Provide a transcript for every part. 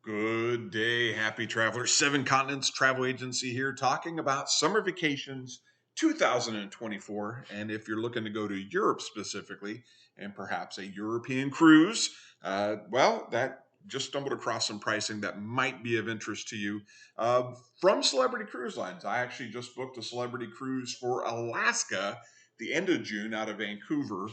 Good day, happy travelers. Seven Continents Travel Agency here talking about summer vacations 2024. And if you're looking to go to Europe specifically and perhaps a European cruise, that just stumbled across some pricing that might be of interest to you from Celebrity Cruise Lines. I actually just booked a Celebrity cruise for Alaska the end of June out of Vancouver.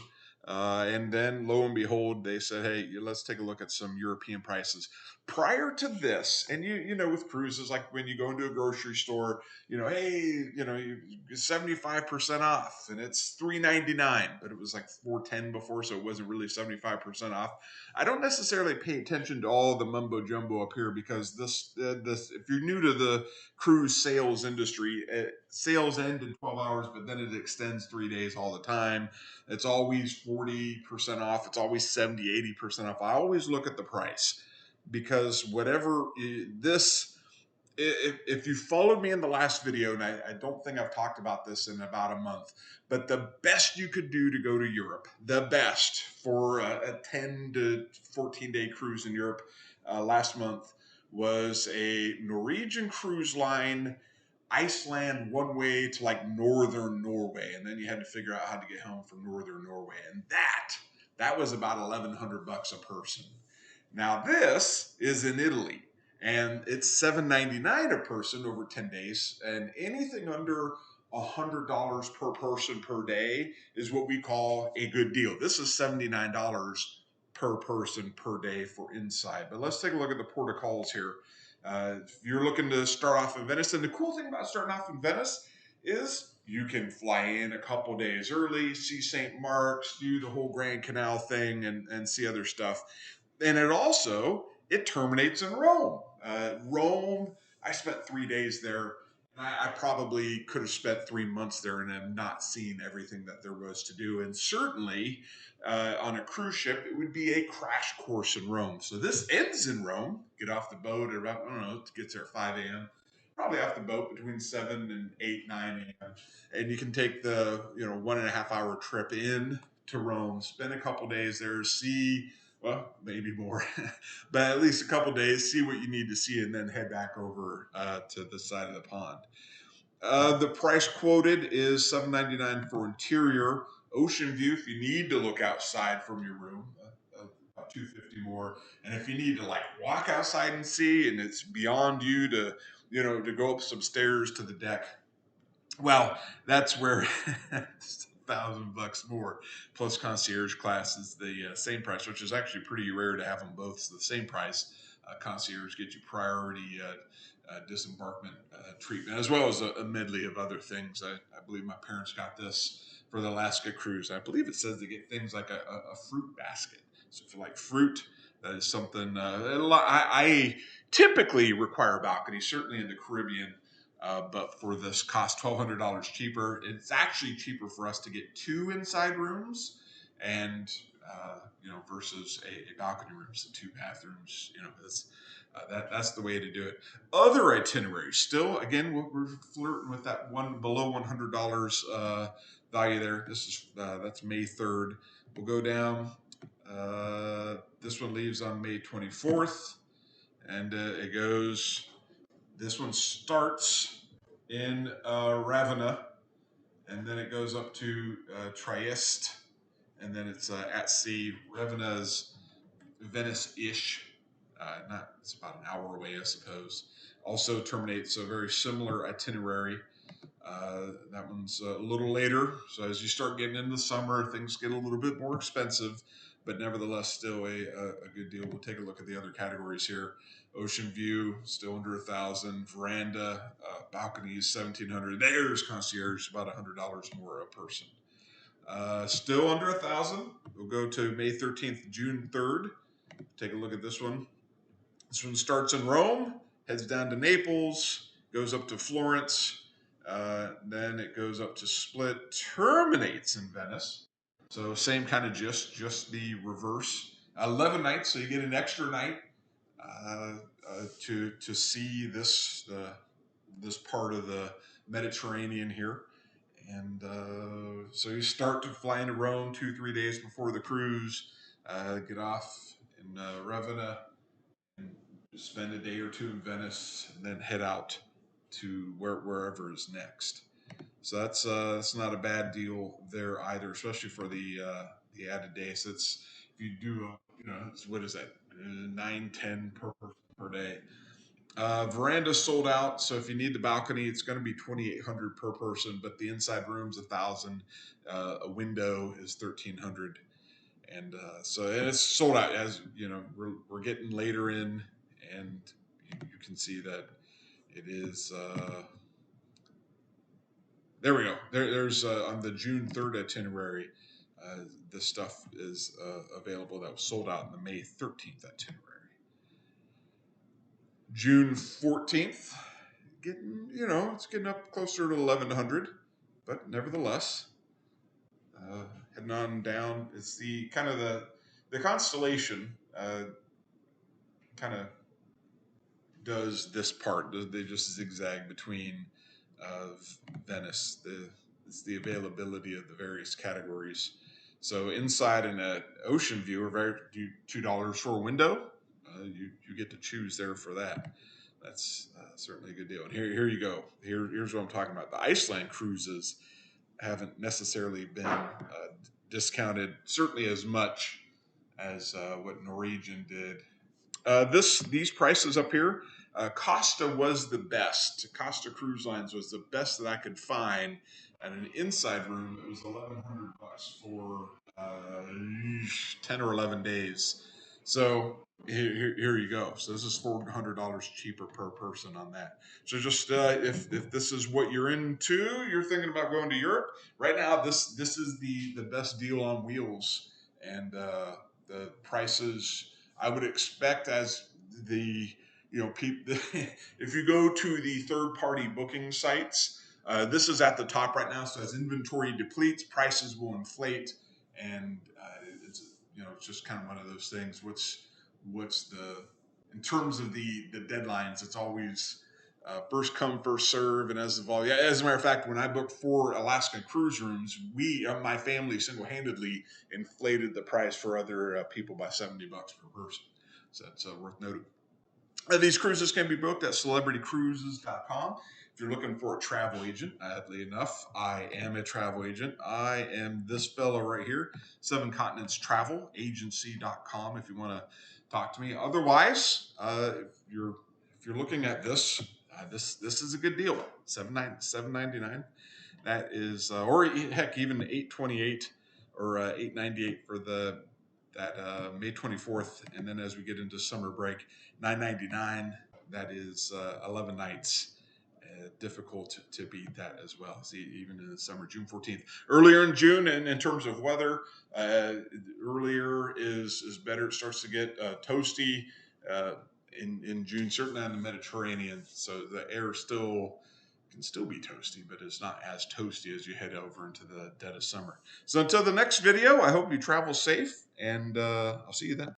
And then lo and behold, they said, hey, let's take a look at some European prices prior to this. And you know, with cruises, like when you go into a grocery store, hey, you 75% off and it's $3.99, but it was like $4.10 before, so it wasn't really 75% off. I don't necessarily pay attention to all the mumbo jumbo up here because this if you're new to the cruise sales industry, sales end in 12 hours, but then it extends 3 days all the time. It's always 40% off. It's always 70, 80% off. I always look at the price because if you followed me in the last video, and I don't think I've talked about this in about a month, but the best you could do to go to Europe, the best for a 10 to 14 day cruise in Europe last month was a Norwegian cruise line, Iceland one way to like northern Norway, and then you had to figure out how to get home from northern Norway, and that was about $1,100 a person. Now this is in Italy, and it's $7.99 a person over 10 days, and anything under $100 per person per day is what we call a good deal. This is $79 per person per day for inside. But let's take a look at the port of calls here. If you're looking to start off in Venice, and the cool thing about starting off in Venice is you can fly in a couple days early, see St. Mark's, do the whole Grand Canal thing, and see other stuff. And it terminates in Rome. Rome, I spent 3 days there. And I probably could have spent 3 months there and have not seen everything that there was to do. And certainly on a cruise ship, it would be a crash course in Rome. So this ends in Rome. Get off the boat at about, I don't know, it gets there at 5 a.m. Probably off the boat between 7 and 8, 9 a.m. And you can take the 1.5 hour trip in to Rome, spend a couple days there, see, well, maybe more, but at least a couple days, see what you need to see, and then head back over to the side of the pond. The price quoted is $7.99 for interior. Ocean view, if you need to look outside from your room, about $2.50 more. And if you need to like walk outside and see, and it's beyond you to go up some stairs to the deck, well, that's where it's $1,000 more. Plus concierge class is the same price, which is actually pretty rare to have them both. It's the same price. Concierge gets you priority disembarkment treatment, as well as a medley of other things. I believe my parents got this for the Alaska cruise. I believe it says they get things like a fruit basket. So if you like fruit, that is something I typically require a balcony, certainly in the Caribbean. But for this cost $1,200 cheaper. It's actually cheaper for us to get two inside rooms, and versus a balcony room, so two bathrooms. That's the way to do it. Other itineraries, still, again, we're flirting with that one below $100 value there. That's May 3rd. We'll go down. This one leaves on May 24th, and it goes. This one starts in Ravenna, and then it goes up to Trieste, and then it's at sea. Ravenna is Venice-ish. It's about an hour away, I suppose. Also terminates a very similar itinerary. That one's a little later. So as you start getting into the summer, things get a little bit more expensive, but nevertheless still a good deal. We'll take a look at the other categories here. Ocean view, still under 1,000. Veranda, balconies, 1,700. There's concierge, about $100 more a person. Still under 1,000. We'll go to May 13th, June 3rd. Take a look at this one. This one starts in Rome, heads down to Naples, goes up to Florence, then it goes up to Split, terminates in Venice. So same kind of just the reverse. 11 nights, so you get an extra night to see this part of the Mediterranean here. And so you start to fly into Rome 2-3 days before the cruise, get off in Ravenna, and spend a day or two in Venice, and then head out to wherever is next. So that's not a bad deal there either, especially for the added day. So it's if you do it's, what is that, 9-10 per person per day. Veranda sold out, so if you need the balcony, it's going to be 2,800 per person, but the inside room's 1,000. A window is 1,300, and and it's sold out. As you know, we're getting later in, and you can see that it is. There we go. There's on the June 3rd itinerary. This stuff is available that was sold out in the May 13th itinerary. June 14th, it's getting up closer to 1,100, but nevertheless, heading on down. It's the kind of the constellation kind of does this part. They just zigzag between Venice. It's the availability of the various categories. So inside in an ocean view, or $2 for a window. You get to choose there for that. That's certainly a good deal. And here's what I'm talking about. The Iceland cruises haven't necessarily been discounted, certainly as much as what Norwegian did. These prices up here, Costa was the best. Costa Cruise Lines was the best that I could find. At an inside room, it was $1,100 for 10 or 11 days. So here you go. So this is $400 cheaper per person on that. So just if this is what you're into, you're thinking about going to Europe right now. This is the best deal on wheels, and the prices I would expect as the people. If you go to the third party booking sites, this is at the top right now. So as inventory depletes, prices will inflate, and it's just kind of one of those things. What's the in terms of the deadlines? It's always first come first serve, and as as a matter of fact, when I booked 4 Alaskan cruise rooms, my family single handedly inflated the price for other people by $70 per person. So that's worth noting. These cruises can be booked at celebritycruises.com. If you're looking for a travel agent, oddly enough, I am a travel agent. I am this fellow right here, 7 Continents Travel Agency.com. If you want to talk to me. Otherwise, if you're looking at this, this is a good deal. $799. That is, or heck, even $828 or $898 for that May 24th, and then as we get into summer break, $999. That is 11 nights. Difficult to beat that as well. See, even in the summer, June 14th. Earlier in June, and in terms of weather, earlier is better. It starts to get toasty in June, certainly on the Mediterranean. So the air can still be toasty, but it's not as toasty as you head over into the dead of summer. So until the next video, I hope you travel safe, and I'll see you then.